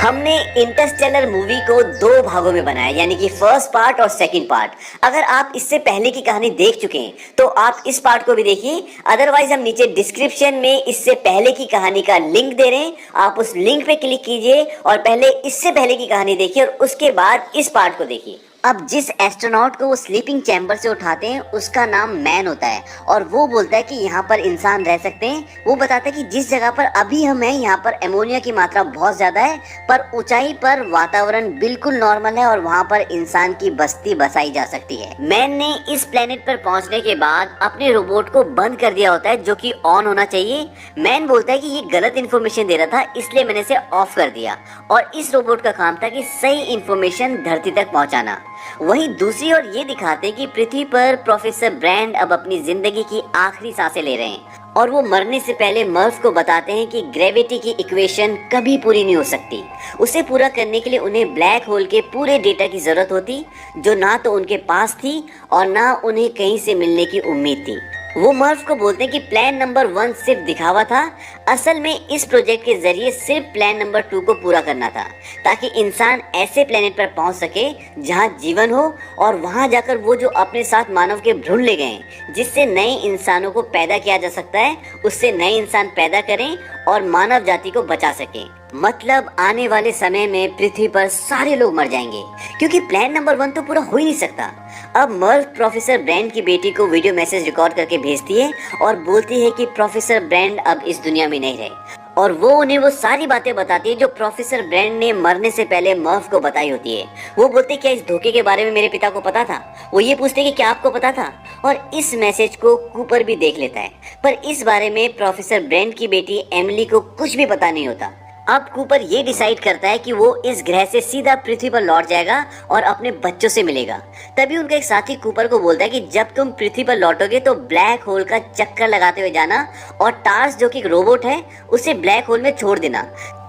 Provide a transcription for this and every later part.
हमने Interstellar movie को दो भागों में बनाया, यानी कि फर्स्ट पार्ट और सेकंड पार्ट। अगर आप इससे पहले की कहानी देख चुके हैं तो आप इस पार्ट को भी देखिए, अदरवाइज हम नीचे डिस्क्रिप्शन में इससे पहले की कहानी का लिंक दे रहे हैं, आप उस लिंक पे क्लिक कीजिए और पहले इससे पहले की कहानी देखिए और उसके बाद इस पार्ट को देखिए। अब जिस एस्ट्रोनॉट को वो स्लीपिंग चैम्बर से उठाते हैं उसका नाम मैन होता है और वो बोलता है कि यहाँ पर इंसान रह सकते हैं। वो बताता है कि जिस जगह पर अभी हम हैं यहाँ पर एमोनिया की मात्रा बहुत ज़्यादा है, पर ऊंचाई पर वातावरण बिल्कुल नॉर्मल है और वहाँ पर इंसान की बस्ती बसाई जा सकती है। मैन ने इस प्लेनेट पर पहुँचने के बाद अपने रोबोट को बंद कर दिया होता है जो कि ऑन होना चाहिए। मैन बोलता है कि ये गलत इन्फॉर्मेशन दे रहा था इसलिए मैंने इसे ऑफ कर दिया और इस रोबोट का काम था कि सही इन्फॉर्मेशन धरती तक पहुँचाना। वहीं दूसरी ओर ये दिखाते हैं कि पृथ्वी पर प्रोफेसर ब्रैंड अब अपनी जिंदगी की आखिरी सांसें ले रहे हैं और वो मरने से पहले मर्फ को बताते हैं कि ग्रेविटी की इक्वेशन कभी पूरी नहीं हो सकती। उसे पूरा करने के लिए उन्हें ब्लैक होल के पूरे डेटा की जरूरत होती जो ना तो उनके पास थी और ना उन्हें कहीं से मिलने की उम्मीद थी। वो मर्फ को बोलते हैं कि प्लान नंबर 1 सिर्फ दिखावा था, असल में इस प्रोजेक्ट के जरिए सिर्फ प्लान नंबर 2 को पूरा करना था ताकि इंसान ऐसे प्लेनेट पर पहुंच सके जहां जीवन हो और वहां जाकर वो जो अपने साथ मानव के भ्रूण ले गए जिससे नए इंसानों को पैदा किया जा सकता है उससे नए इंसान पैदा करें और मानव जाति को बचा सके। मतलब आने वाले समय में पृथ्वी पर सारे लोग मर जाएंगे क्योंकि प्लान नंबर 1 तो पूरा हो ही नहीं सकता। अब मर्फ प्रोफेसर ब्रैंड की बेटी को वीडियो मैसेज रिकॉर्ड करके भेजती है और बोलती है कि प्रोफेसर ब्रैंड अब इस दुनिया में नहीं रहे और वो उन्हें वो सारी बातें बताती है जो प्रोफेसर ब्रैंड ने मरने से पहले मर्फ को बताई होती है। वो बोलते क्या इस धोखे के बारे में मेरे पिता को पता था? वो ये पूछते कि क्या आपको पता था? और इस मैसेज को कूपर भी देख लेता है, पर इस बारे में प्रोफेसर ब्रैंड की बेटी एमिली को कुछ भी पता नहीं होता। अब कूपर ये डिसाइड करता है कि वो इस ग्रह से सीधा पृथ्वी पर लौट जाएगा और अपने बच्चों से मिलेगा। तभी उनका एक साथी कूपर को बोलता है कि जब तुम पृथ्वी पर लौटोगे तो ब्लैक होल का चक्कर लगाते हुए जाना और टार्स जो कि एक रोबोट है उसे ब्लैक होल में छोड़ देना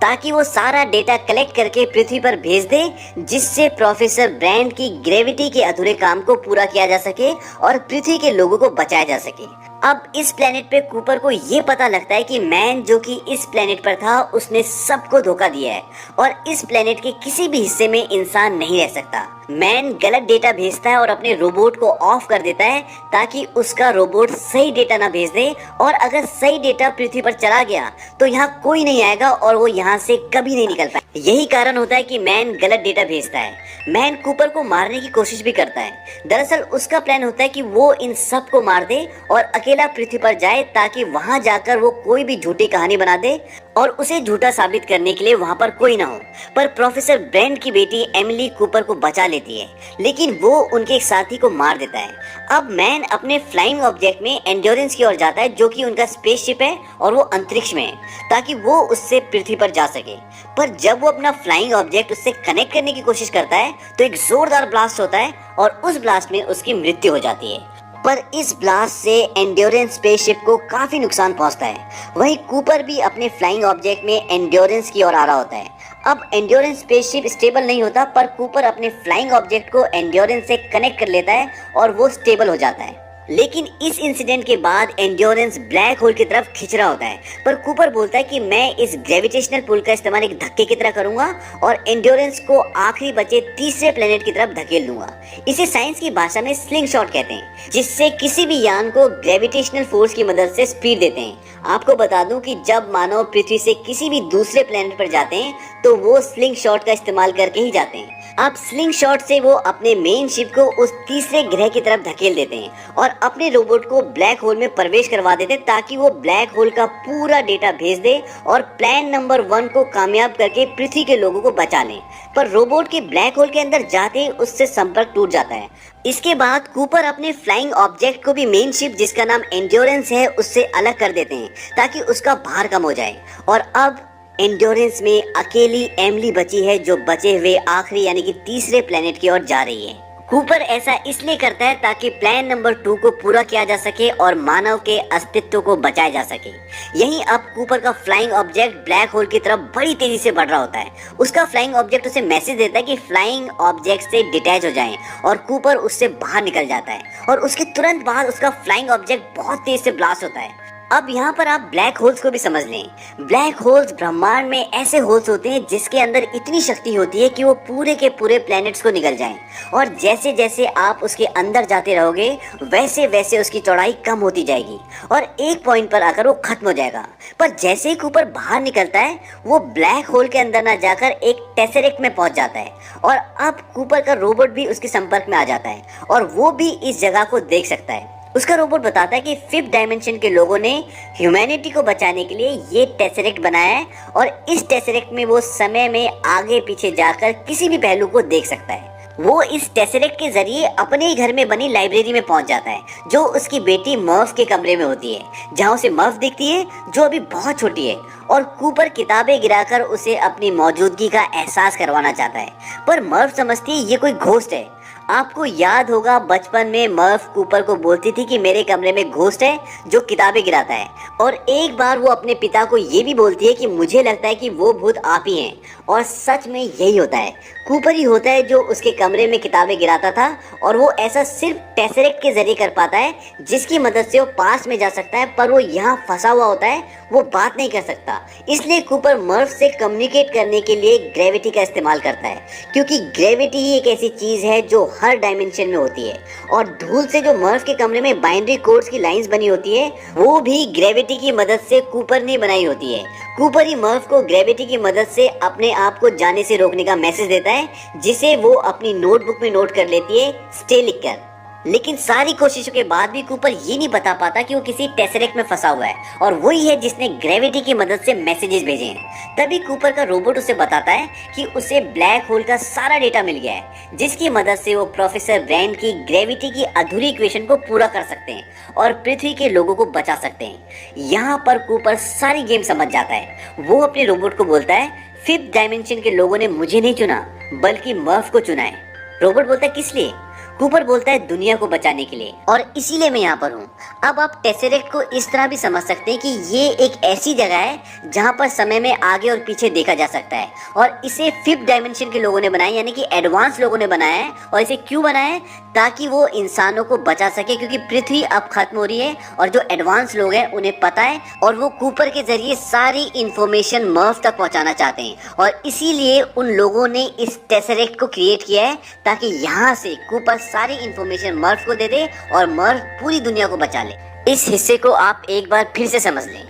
ताकि वो सारा डेटा कलेक्ट करके पृथ्वी पर भेज दे जिससे प्रोफेसर ब्रैंड की ग्रेविटी के अधूरे काम को पूरा किया जा सके और पृथ्वी के लोगों को बचाया जा सके। अब इस प्लेनेट पे कूपर को ये पता लगता है कि मैन जो कि इस प्लेनेट पर था उसने सबको धोखा दिया है और इस प्लेनेट के किसी भी हिस्से में इंसान नहीं रह सकता। मैन गलत डेटा भेजता है और अपने रोबोट को ऑफ कर देता है ताकि उसका रोबोट सही डेटा ना भेज दे और अगर सही डेटा पृथ्वी पर चला गया तो यहाँ कोई नहीं आएगा और वो यहाँ से कभी नहीं निकल पाए। यही कारण होता है कि मैन गलत डेटा भेजता है। मैन कूपर को मारने की कोशिश भी करता है। दरअसल उसका प्लान होता है कि वो इन सब को मार दे और अकेला पृथ्वी पर जाए ताकि वहां जाकर वो कोई भी झूठी कहानी बना दे और उसे झूठा साबित करने के लिए वहां पर कोई ना हो। पर प्रोफेसर ब्रैंड की बेटी एमिली कूपर को बचा लेती है लेकिन वो उनके एक साथी को मार देता है। अब मैन अपने फ्लाइंग ऑब्जेक्ट में एंड्योरेंस की ओर जाता है जो कि उनका स्पेसशिप है और वो अंतरिक्ष में है ताकि वो उससे पृथ्वी पर जा सके। पर जब वो अपना फ्लाइंग ऑब्जेक्ट उससे कनेक्ट करने की कोशिश करता है तो एक जोरदार ब्लास्ट होता है और उस ब्लास्ट में उसकी मृत्यु हो जाती है। पर इस ब्लास्ट से एंड्योरेंस स्पेसशिप को काफी नुकसान पहुंचता है। वहीं कूपर भी अपने फ्लाइंग ऑब्जेक्ट में एंड्योरेंस की ओर आ रहा होता है। अब एंड्योरेंस स्पेसशिप स्टेबल नहीं होता पर कूपर अपने फ्लाइंग ऑब्जेक्ट को एंड्योरेंस से कनेक्ट कर लेता है और वो स्टेबल हो जाता है। लेकिन इस इंसिडेंट के बाद एंड्योरेंस ब्लैक होल की तरफ खिंच रहा होता है पर कूपर बोलता है कि मैं इस ग्रेविटेशनल पुल का इस्तेमाल एक धक्के की तरह करूंगा और एंड्योरेंस को आखिरी बचे तीसरे प्लेनेट की तरफ धकेल दूंगा। इसे साइंस की भाषा में स्लिंग शॉट कहते हैं जिससे किसी भी यान को ग्रेविटेशनल फोर्स की मदद से स्पीड देते हैं। आपको बता दूं कि जब मानव पृथ्वी से किसी भी दूसरे प्लेनेट पर जाते हैं तो वो स्लिंग शॉट का इस्तेमाल करके ही जाते हैं। अब स्लिंग शॉट से वो अपने मेन शिप को उस तीसरे ग्रह की तरफ धकेल देते हैं और अपने रोबोट को ब्लैक होल में प्रवेश करवा देते हैं ताकि वो ब्लैक होल का पूरा डेटा भेज दे और प्लान नंबर 1 को कामयाब करके पृथ्वी के लोगों को बचा लें। पर रोबोट के ब्लैक होल के अंदर जाते ही उससे संपर्क टूट जाता है। इसके बाद कूपर अपने फ्लाइंग ऑब्जेक्ट को भी मेन शिप जिसका नाम एंड्योरेंस है उससे अलग कर देते हैं ताकि उसका भार कम हो जाए और अब एंड्योरेंस में अकेली एमिली बची है जो बचे हुए आखिरी यानी कि तीसरे प्लेनेट की ओर जा रही है। कूपर ऐसा इसलिए करता है ताकि प्लान नंबर 2 को पूरा किया जा सके और मानव के अस्तित्व को बचाया जा सके। यहीं अब कूपर का फ्लाइंग ऑब्जेक्ट ब्लैक होल की तरफ बड़ी तेजी से बढ़ रहा होता है। उसका फ्लाइंग ऑब्जेक्ट उसे मैसेज देता है कि फ्लाइंग ऑब्जेक्ट से डिटैच हो जाएं और कूपर उससे बाहर निकल जाता है और उसके तुरंत बाद उसका फ्लाइंग ऑब्जेक्ट बहुत तेज से ब्लास्ट होता है। अब यहाँ पर आप ब्लैक होल्स को भी समझ लें। ब्लैक होल्स ब्रह्मांड में ऐसे होल्स होते हैं जिसके अंदर इतनी शक्ति होती है कि वो पूरे के पूरे प्लैनेट्स को निगल जाएं, और जैसे जैसे आप उसके अंदर जाते रहोगे वैसे वैसे उसकी चौड़ाई कम होती जाएगी और एक पॉइंट पर आकर वो खत्म हो जाएगा। पर जैसे ही कूपर बाहर निकलता है वो ब्लैक होल के अंदर ना जाकर एक टेसरेक्ट में पहुंच जाता है, और अब कूपर का रोबोट भी उसके संपर्क में आ जाता है और वो भी इस जगह को देख सकता है। उसका रोबोट बताता है कि 5th डायमेंशन के लोगों ने ह्यूमैनिटी को बचाने के लिए ये टेसरेक्ट बनाया है, और इस टेसरेक्ट में वो समय में आगे पीछे जाकर किसी भी पहलू को देख सकता है। वो इस टेसरेक्ट के जरिए अपने ही घर में बनी लाइब्रेरी में पहुंच जाता है, जो उसकी बेटी मर्फ के कमरे में होती है, जहां उसे मर्फ दिखती है जो अभी बहुत छोटी है, और कूपर किताबें गिराकर उसे अपनी मौजूदगी का एहसास करवाना चाहता है। पर मर्फ समझती है ये कोई घोस्ट है। आपको याद होगा बचपन में मर्फ कूपर को बोलती थी कि मेरे कमरे में घोस्ट है जो किताबें गिराता है, और एक बार वो अपने पिता को ये भी बोलती है कि मुझे लगता है कि वो भूत आप ही हैं, और सच में यही होता है। कूपर ही होता है जो उसके कमरे में किताबें गिराता था, और वो ऐसा सिर्फ टेसरेक्ट के जरिए कर पाता है जिसकी मदद से वो पास में जा सकता है, पर वो यहाँ फंसा हुआ होता है, वो बात नहीं कर सकता। इसलिए कूपर मर्फ से कम्युनिकेट करने के लिए ग्रेविटी का इस्तेमाल करता है, क्योंकि ग्रेविटी ही एक ऐसी चीज है जो हर डायमेंशन में होती है। और धूल से जो मर्फ के कमरे में बाइनरी कोड्स की लाइंस बनी होती है वो भी ग्रेविटी की मदद से कूपर ने बनाई होती है। कूपर ही मर्फ को ग्रेविटी की मदद से अपने आप को जाने से रोकने का मैसेज देता है, जिसे वो अपनी नोटबुक में नोट कर लेती है स्टे लिखकर। लेकिन सारी कोशिशों के बाद भी कूपर ये नहीं बता पाता कि वो किसी टेसरेक्ट में फंसा हुआ है, और वही है जिसने ग्रेविटी की मदद से मैसेजेस भेजे हैं। तभी कूपर का रोबोट उसे बताता है कि उसे ब्लैक होल का सारा डेटा मिल गया है, जिसकी मदद से वो प्रोफेसर ब्रैंड की ग्रेविटी की अधूरी इक्वेशन को पूरा कर सकते हैं और पृथ्वी के लोगों को बचा सकते हैं। यहाँ पर कूपर सारी गेम समझ जाता है। वो अपने रोबोट को बोलता है 5th डायमेंशन के लोगों ने मुझे नहीं चुना बल्कि मर्फ को चुना है। रोबोट बोलता है किस लिए? कूपर बोलता है दुनिया को बचाने के लिए, और इसीलिए मैं यहाँ पर हूँ। अब आप टेसरेक्ट को इस तरह भी समझ सकते हैं कि ये एक ऐसी जगह है जहाँ पर समय में आगे और पीछे देखा जा सकता है, और इसे 5th डायमेंशन के लोगों ने बनाया, यानी कि एडवांस लोगों ने बनाया है। और इसे क्यों बनाया है? ताकि वो इंसानों को बचा सके, क्योंकि पृथ्वी अब खत्म हो रही है और जो एडवांस लोग हैं उन्हें पता है, और वो कूपर के जरिए सारी इंफॉर्मेशन मर्फ तक पहुंचाना चाहते हैं, और इसीलिए उन लोगों ने इस टेसरेक्ट को क्रिएट किया है ताकि यहाँ से कूपर सारी इंफॉर्मेशन मर्फ को दे दे और मर्फ पूरी दुनिया को बचा ले। इस हिस्से को आप एक बार फिर से समझ लें।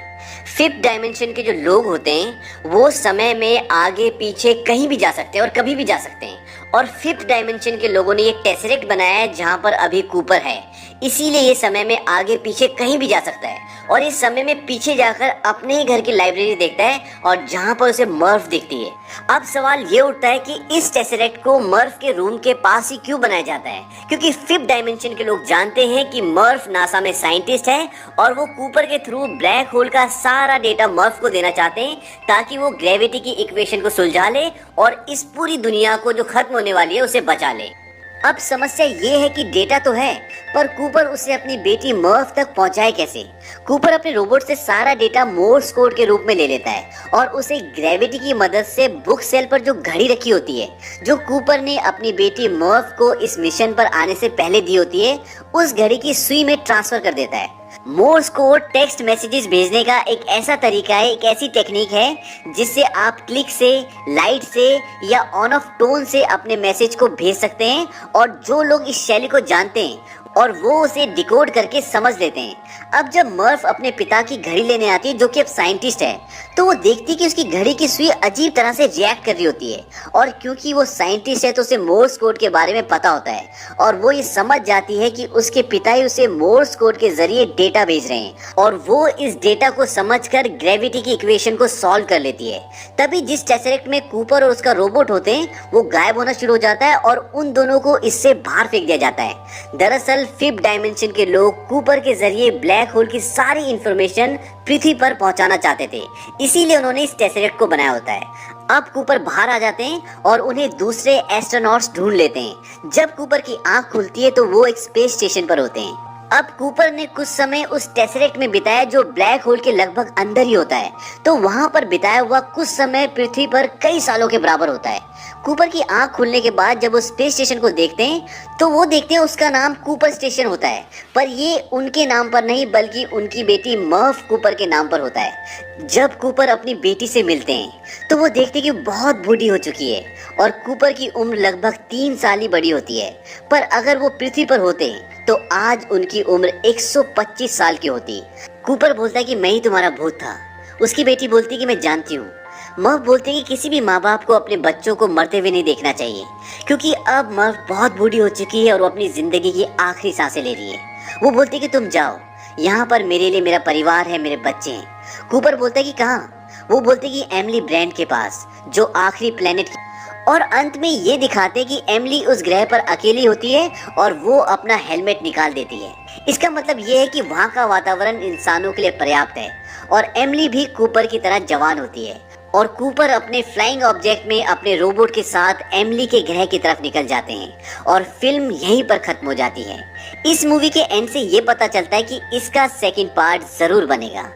5th डायमेंशन के जो लोग होते हैं वो समय में आगे पीछे कहीं भी जा सकते हैं और कभी भी जा सकते हैं, और 5th डायमेंशन के लोगों ने एक टेसरेक्ट बनाया है जहां पर अभी कूपर है, इसीलिए ये समय में आगे पीछे कहीं भी जा सकता है, और इस समय में पीछे जाकर अपने ही घर की लाइब्रेरी देखता है और जहां पर उसे मर्फ दिखती है। अब सवाल ये उठता है कि इस टेसरेक्ट को मर्फ के रूम के पास ही क्यों बनाया जाता है? क्योंकि 5th डायमेंशन के लोग जानते हैं कि मर्फ नासा में साइंटिस्ट है, और वो कूपर के थ्रू ब्लैक होल का सारा डेटा मर्फ को देना चाहते हैं ताकि वो ग्रेविटी की इक्वेशन को सुलझा ले और इस पूरी दुनिया को जो खत्म होने वाली है उसे बचा ले। अब समस्या ये है कि डेटा तो है, पर कूपर उसे अपनी बेटी मर्फ तक पहुंचाए कैसे? कूपर अपने रोबोट से सारा डेटा मोर्स कोड के रूप में ले लेता है और उसे ग्रेविटी की मदद से बुक सेल पर जो घड़ी रखी होती है, जो कूपर ने अपनी बेटी मर्फ को इस मिशन पर आने से पहले दी होती है, उस घड़ी की सुई में ट्रांसफर कर देता है। मोर्स कोड टेक्स्ट मैसेजेस भेजने का एक ऐसा तरीका है, एक ऐसी टेक्निक है जिससे आप क्लिक से, लाइट से या ऑन ऑफ टोन से अपने मैसेज को भेज सकते हैं, और जो लोग इस शैली को जानते हैं और वो उसे डिकोड करके समझ लेते हैं। अब जब मर्फ अपने पिता की घड़ी लेने आती है, जो कि अब साइंटिस्ट है, तो वो देखती है कि उसकी घड़ी की सुई अजीब तरह से रिएक्ट कर रही होती है, और क्योंकि वो साइंटिस्ट है तो उसे मोर्स कोड के बारे में पता होता है, और वो ये समझ जाती है कि उसके पिता ही उसे मोर्स कोड के जरिए डेटा भेज रहे हैं, और वो इस डेटा को समझकर ग्रेविटी की इक्वेशन को सॉल्व कर लेती है। तभी जिस टेसरेक्ट में कूपर और उसका रोबोट होते हैं वो गायब होना शुरू हो जाता है और उन दोनों को इससे बाहर फेंक दिया जाता है। दरअसल 5th डायमेंशन के लोग कूपर के जरिए ब्लैक होल की सारी इंफॉर्मेशन पृथ्वी पर पहुंचाना चाहते थे, इसीलिए उन्होंने इस टेसरेक्ट को बनाया होता है। अब कूपर बाहर आ जाते हैं और उन्हें दूसरे एस्ट्रोनॉट्स ढूंढ लेते हैं। जब कूपर की आंख खुलती है तो वो एक स्पेस स्टेशन पर होते हैं। अब कूपर ने कुछ समय उस टेसरेक्ट में बिताया जो ब्लैक होल के लगभग अंदर ही होता है, तो वहां पर बिताया हुआ कुछ समय पृथ्वी पर कई सालों के बराबर होता है। कूपर की आंख खुलने के बाद जब वो स्पेस स्टेशन को देखते हैं तो वो देखते हैं उसका नाम कूपर स्टेशन होता है, पर ये उनके नाम पर नहीं बल्कि उनकी बेटी मर्फ कूपर के नाम पर होता है। जब कूपर अपनी बेटी से मिलते हैं तो वो देखते हैं कि बहुत बूढ़ी हो चुकी है और कूपर की उम्र लगभग 3 साल ही बड़ी होती है, पर अगर वो पृथ्वी पर होते तो आज उनकी उम्र 125 साल की होती। कूपर बोलता है कि मैं ही तुम्हारा भूत था। उसकी बेटी बोलती है कि मैं जानती हूँ। मर्फ बोलते हैं कि किसी भी माँ बाप को अपने बच्चों को मरते हुए नहीं देखना चाहिए, क्योंकि अब मर्फ बहुत बूढ़ी हो चुकी है और वो अपनी जिंदगी की आखिरी सांसें ले रही है। वो बोलती है कि तुम जाओ, यहाँ पर मेरे लिए मेरा परिवार है, मेरे बच्चे हैं। कूपर बोलता है कि कहाँ? वो बोलते हैं कि एमिली ब्रेंट के पास, जो आखिरी प्लेनेट की। और अंत में ये दिखाते कि एमिली उस ग्रह पर अकेली होती है और वो अपना हेलमेट निकाल देती है। इसका मतलब ये है कि वहाँ का वातावरण इंसानों के लिए पर्याप्त है और एमिली भी कूपर की तरह जवान होती है और कूपर अपने फ्लाइंग ऑब्जेक्ट में अपने रोबोट के साथ एमिली के ग्रह की तरफ निकल जाते हैं और फिल्म यहीं पर खत्म हो जाती है। इस मूवी के एंड से ये पता चलता है कि इसका सेकंड पार्ट जरूर बनेगा।